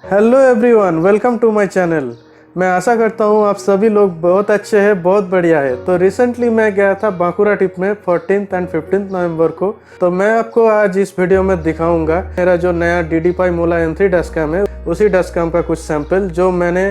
Hello everyone, welcome to my channel. मैं आशा करता हूँ आप सभी लोग बहुत अच्छे हैं, बहुत बढ़िया है। तो रिसेंटली मैं गया था बांकुरा ट्रिप में 14 एंड 15 नवंबर को। तो मैं आपको आज इस वीडियो में दिखाऊंगा मेरा जो नया DDPAI Mola N3 डैशकैम है, उसी डैशकैम का कुछ सैंपल जो मैंने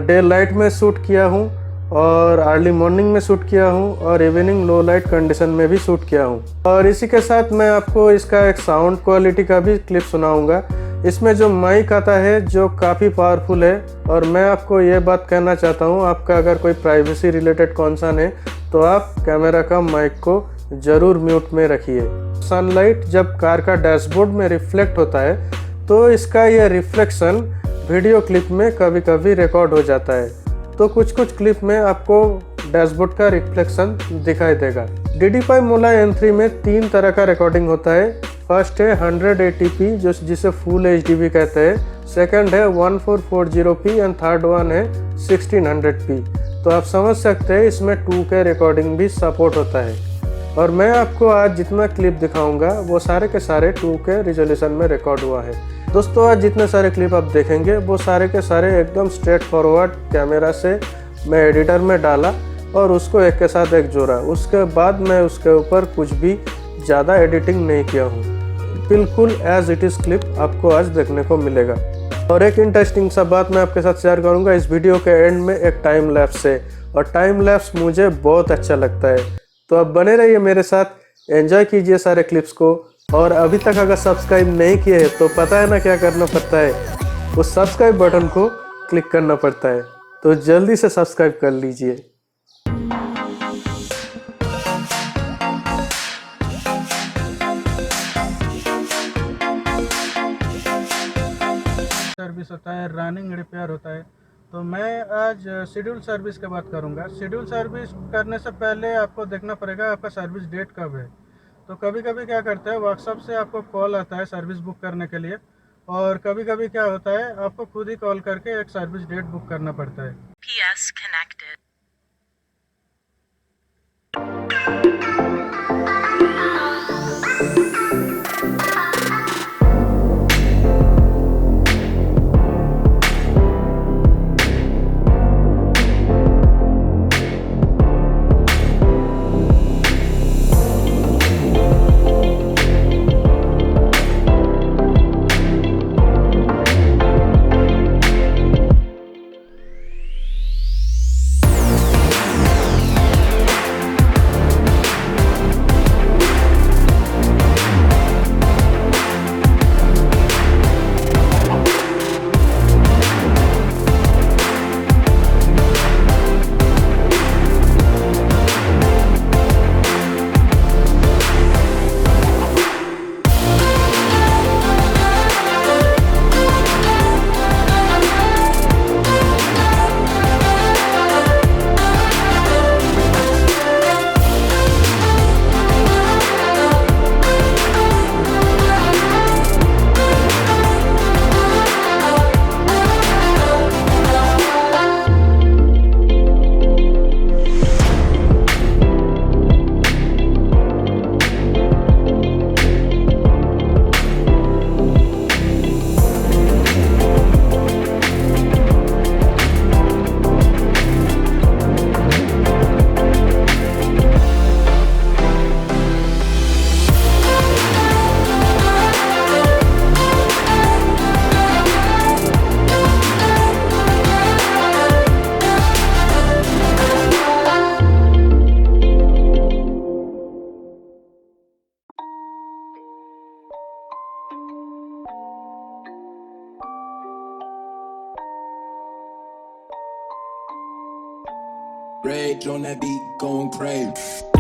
डे लाइट में शूट किया हूँ और अर्ली मॉर्निंग में शूट किया हूँ और इवनिंग लो लाइट कंडीशन में भी शूट किया हूँ। और इसी के साथ मैं आपको इसका एक साउंड क्वालिटी का भी क्लिप सुनाऊंगा। इसमें जो माइक आता है जो काफ़ी पावरफुल है, और मैं आपको ये बात कहना चाहता हूँ, आपका अगर कोई प्राइवेसी रिलेटेड कंसर्न है तो आप कैमरा का माइक को ज़रूर म्यूट में रखिए। सनलाइट जब कार का डैशबोर्ड में रिफ्लेक्ट होता है तो इसका ये रिफ्लेक्शन वीडियो क्लिप में कभी कभी रिकॉर्ड हो जाता है। तो कुछ क्लिप में आपको डैशबोर्ड का रिफ्लेक्शन दिखाई देगा। DDPAI Mola N3 में 3 तरह का रिकॉर्डिंग होता है। फर्स्ट है 10080p जिसे फुल HD भी कहते हैं, सेकंड है 1440p एंड थर्ड वन है 1600p। तो आप समझ सकते हैं इसमें 2K रिकॉर्डिंग भी सपोर्ट होता है। और मैं आपको आज जितना क्लिप दिखाऊंगा वो सारे के सारे 2K रिजोल्यूशन में रिकॉर्ड हुआ है। दोस्तों, आज जितने सारे क्लिप आप देखेंगे वो सारे के सारे एकदम स्ट्रेट फॉरवर्ड कैमरा से मैं एडिटर में डाला और उसको एक के साथ एक जोड़ा। उसके बाद मैं उसके ऊपर कुछ भी ज़्यादा एडिटिंग नहीं किया हूँ। बिल्कुल एज इट इज़ क्लिप आपको आज देखने को मिलेगा। और एक इंटरेस्टिंग सा बात मैं आपके साथ शेयर करूँगा इस वीडियो के एंड में, एक टाइम लैप्स है और टाइम लैप्स मुझे बहुत अच्छा लगता है। तो आप बने रहिए मेरे साथ, एंजॉय कीजिए सारे क्लिप्स को। और अभी तक अगर सब्सक्राइब नहीं किए हैं तो पता है ना क्या करना पड़ता है, उस सब्सक्राइब बटन को क्लिक करना पड़ता है। तो जल्दी से सब्सक्राइब कर लीजिए। सर्विस होता है, रनिंग रिपेयर होता है। तो मैं आज शेड्यूल सर्विस की बात करूंगा। शेड्यूल सर्विस करने से पहले आपको देखना पड़ेगा आपका सर्विस डेट कब है। तो कभी कभी क्या करते हैं, व्हाट्सएप से आपको कॉल आता है सर्विस बुक करने के लिए, और कभी कभी क्या होता है आपको खुद ही कॉल करके एक सर्विस डेट बुक करना पड़ता है। PS connected. Rage on that beat, going crazy.